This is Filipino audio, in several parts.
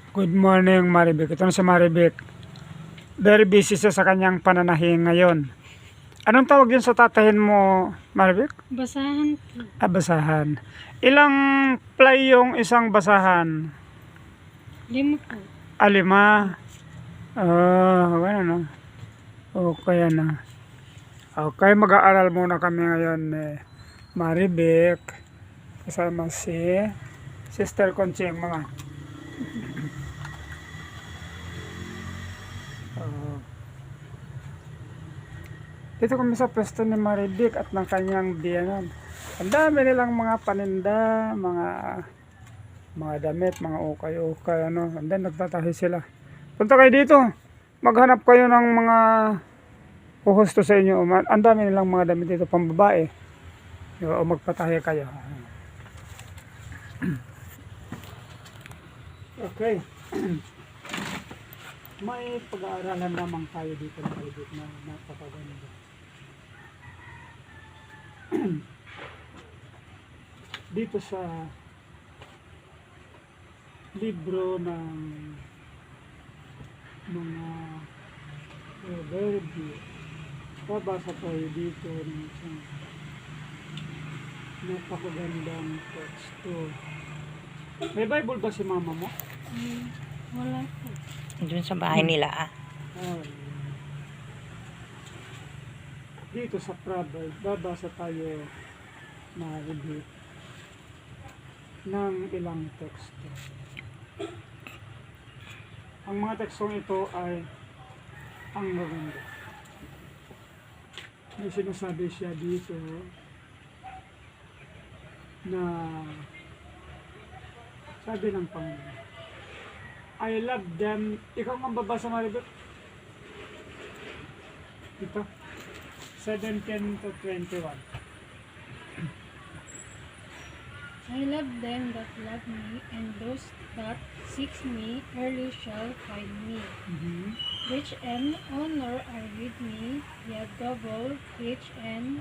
Good morning, Maribek. Ito na si Maribek. Very busy siya sa kanyang pananahin ngayon. Anong tawag yun sa tatahin mo, Maribek? Basahan po. Basahan. Ilang ply yung isang basahan? 5 po. 5. Ano na. Okay na. Okay, mag-aaral muna kami ngayon Maribek. Kasama si Sister Conching mga. Dito kami sa pwesto ni Maribek at ng kanyang biyanan. Ang dami nilang mga paninda, mga damit, mga ukay-ukay, ano. And then nagtatahi sila. Punta kayo dito. Maghanap kayo ng mga huhusto sa inyo. Ang dami nilang mga damit dito pang babae. O magpatahi kayo. Okay. May pag-aaralan naman tayo dito na Maribek na napakaganda. Dito sa libro ng mga proverbio, babasa tayo dito ng isang napakagandang teksto. May Bible ba si mama mo? Wala po. Doon sa bahay nila Dito sa Proverbs, babasa tayo Maribek ng ilang teksto. Ang mga tekstong ito ay ang maganda. May sinasabi siya dito na sabi ng Panginoon, I love them. Ikaw ang babasa, Maribek? Ito. 17 to 21. I love them that love me, and those that seek me early shall find me. Rich and honor are with me, yet double, rich and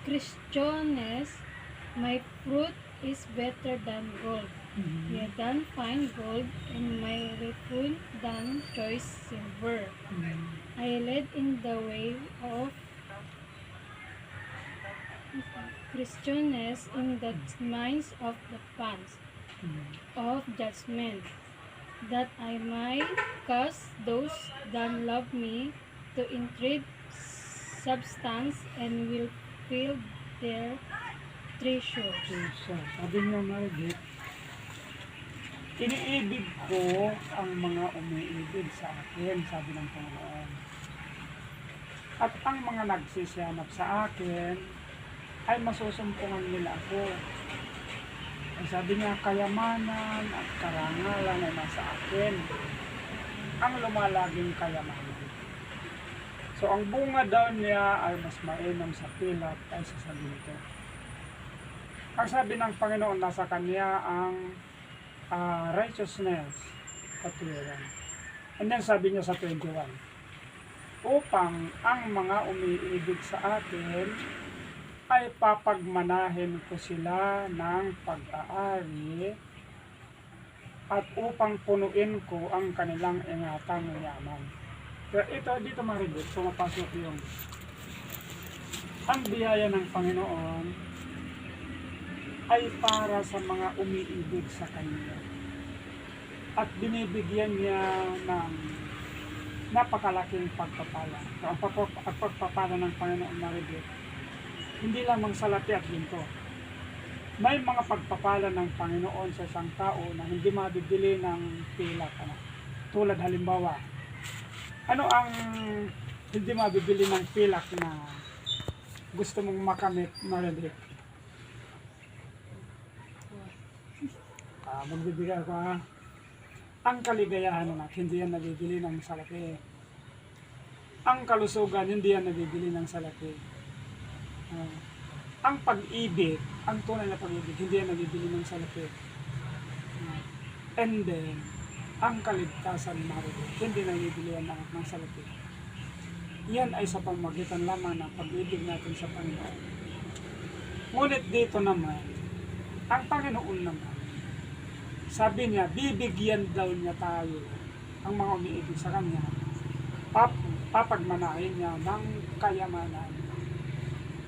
Christianness, my fruit is better than gold, yet than fine gold, and my refune than choice silver. I led in the way of Christianness in the minds of the paths of judgment, that I might cause those that love me to entreat substance and will fill their treasures. Sabi niya, Maribek, iniibig ko ang mga umiibig sa akin, sabi ng Panginoon. At ang mga nagsisihanap sa akin ay masusumpungan nila ako. Ang sabi niya, kayamanan at karangalan ay nasa akin. Ang lumalaging kayamanan. So ang bunga daw niya ay mas mainam sa pilak kaysa sa ginto. Ang sabi ng Panginoon, nasa kanya ang righteousness, katwiran. And then sabi niya sa 21, upang ang mga umiibig sa akin ay papagmanahin ko sila ng pag-aari at upang punuin ko ang kanilang ingatang yaman. Pero ito, dito Maribek, pumapasok yung ang biyaya ng Panginoon ay para sa mga umiibig sa Kanya. At binibigyan niya ng napakalaking pagpapala. So, ang pagpapala ng Panginoon Maribek, hindi lamang sa lati at ginto. May mga pagpapala ng Panginoon sa isang tao na hindi mabibili ng pilak. Tulad halimbawa, ano ang hindi mabibili ng pilak na gusto mong makamit, Maribek? Magbibigay ako ang kaligayahan na hindi yan nabibili ng salapi. Ang kalusugan, hindi yan nabibili ng salapi. Ang pag-ibig, ang tunay na pag-ibig, hindi yan nabibili ng salapi. And then, ang kaligtasan, Maribek, hindi nabibili yan ng salapi. Yan ay sa pamagitan lamang ng pag-ibig natin sa Panginoon. Ngunit dito naman, Ang Panginoon naman, sabi niya, bibigyan daw niya tayo, ang mga umiibig sa Kanya, papagmanahin niya ng kayamanan.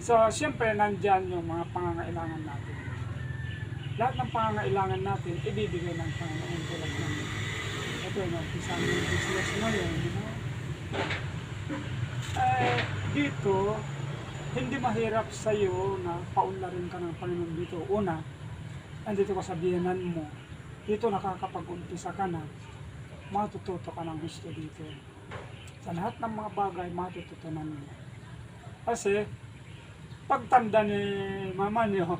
So, siyempre, nandyan yung mga pangangailangan natin. Lahat ng pangangailangan natin, ibibigay ng Panginoon tulad ng ito, isang business ngayon, dito, hindi mahirap sa'yo na paunlarin ka ng Panginoon dito. Una, andito ka sa biyanan mo. Dito nakakapag-umpisa ka na, matututo ka ng gusto dito. Sa lahat ng mga bagay, matututunan mo. Kasi, pagtanda ni mama niyo,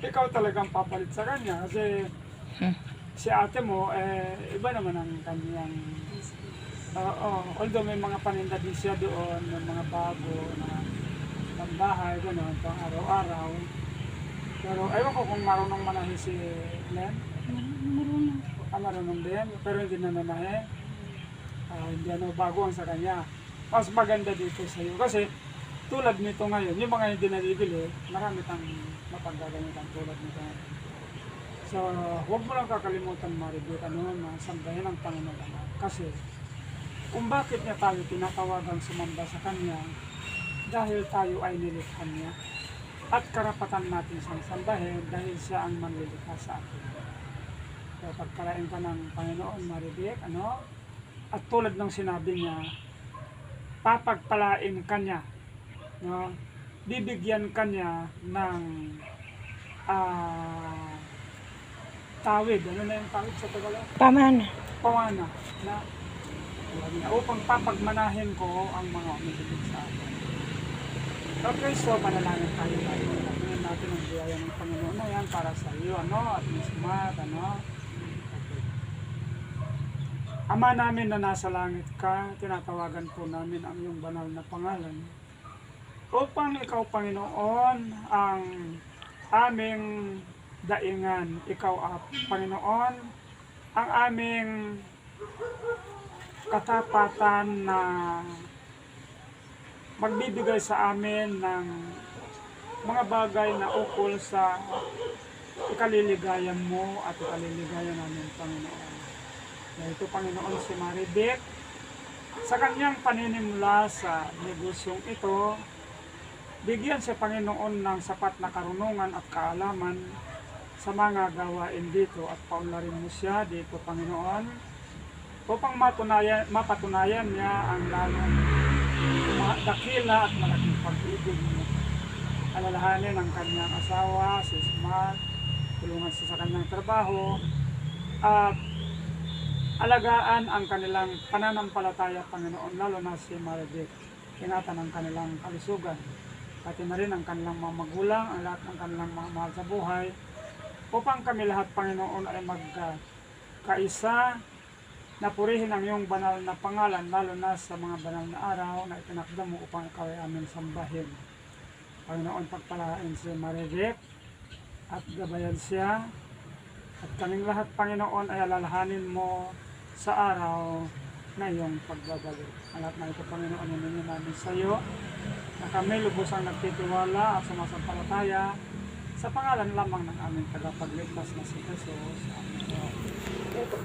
ikaw talagang papalit sa kanya. Kasi, si ate mo, iba naman ang kanyang although may mga paninda din siya doon, may mga bago na pambahay, gano'n, pang araw-araw. Pero ewan ko kung marunong manahin si Len. Marunong. Marunong din, pero hindi na manahin. Hindi bago ang sa kanya. Mas maganda dito sa iyo. Kasi tulad nito ngayon, yung mga hindi nabibili, marami kang mapaggagamitan tulad nito. So, huwag mo lang kakalimutan, Maribel, na sambahin ang Panginoon. Kasi, kung bakit niya tayo tinatawagang sumamba sa Kanya, dahil tayo ay nilikha niya. At karapatan natin siyang sambahin dahil siya ang manlilikha sa atin. So, pagkalain ka ng Panginoon, Maribel, at tulad ng sinabi niya, papagpalain ka niya, bibigyan ka niya ng tawid. Ano na yung tawid sa Tagalog? Pamana. Pamana. Upang papagmanahin ko ang mga umiibig sa akin. Okay, so panalangin tayo tayo. Tingnan natin ang biyaya ng Panginoon na yan para sa iyo, at Miss Matt, Okay. Ama namin na nasa langit ka, tinatawagan po namin ang iyong banal na pangalan. Upang ikaw, Panginoon, ang aming daingan. Ikaw, Panginoon, ang aming katapatan na magbibigay sa amin ng mga bagay na ukol sa ikaliligayan mo at ikaliligayan namin, Panginoon. Ito, Panginoon, si Maribel, sa kanyang paninimula sa negosyong ito, bigyan si Panginoon ng sapat na karunungan at kaalaman sa mga gawain dito at paunlarin mo siya dito, Panginoon, upang mapatunayan niya ang lalong dakila at malaking pag-ibig mo. Alalahanin ang kanyang asawa, si Smart, tulungan siya sa kanyang trabaho, at alagaan ang kanilang pananampalataya, Panginoon, lalo na si Maribel. Ingatan ang kanilang kalusugan, pati na rin ang kanilang mga magulang, ang lahat ng kanilang mga mahal sa buhay, upang kami lahat, Panginoon, ay magkaisa na purihin ang iyong banal na pangalan, lalo na sa mga banal na araw na itinakda mo upang ikaw ay aming sambahin. Panginoon, pagpalain si Maribel at gabayan siya, at kaming lahat, Panginoon, ay alalahanin mo sa araw na iyong pagbabalik. Ang lahat na ito, Panginoon, hiningi namin sa iyo, na kami lubusang nagtitiwala at sumasampalataya sa pangalan lamang ng aming tagapagligtas na si Jesus. Amen. Ito,